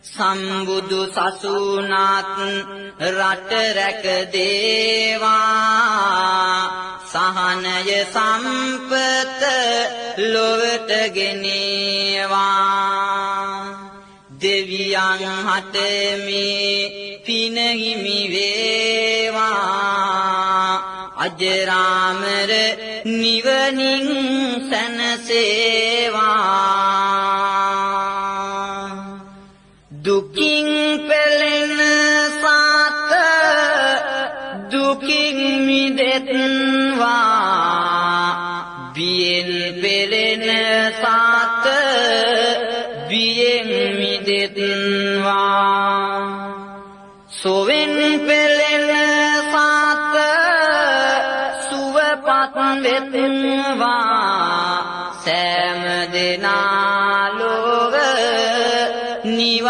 සම්බුදු සසුනාත් රට රැක දේවා සහනය සම්පත ලොවට ගෙනේවා දෙවියන් හට මේ පින හිමි වේවා අජරාමර නිවනින් සැනසේවා දුකින් පෙළෙන සාත දුකින් මිදෙත්වා බියෙන් පෙළෙන සාත බියෙන් මිදෙත්වා සොවෙන් පෙළෙන සාත සුවපත් වෙත්වා සෑම දෙනා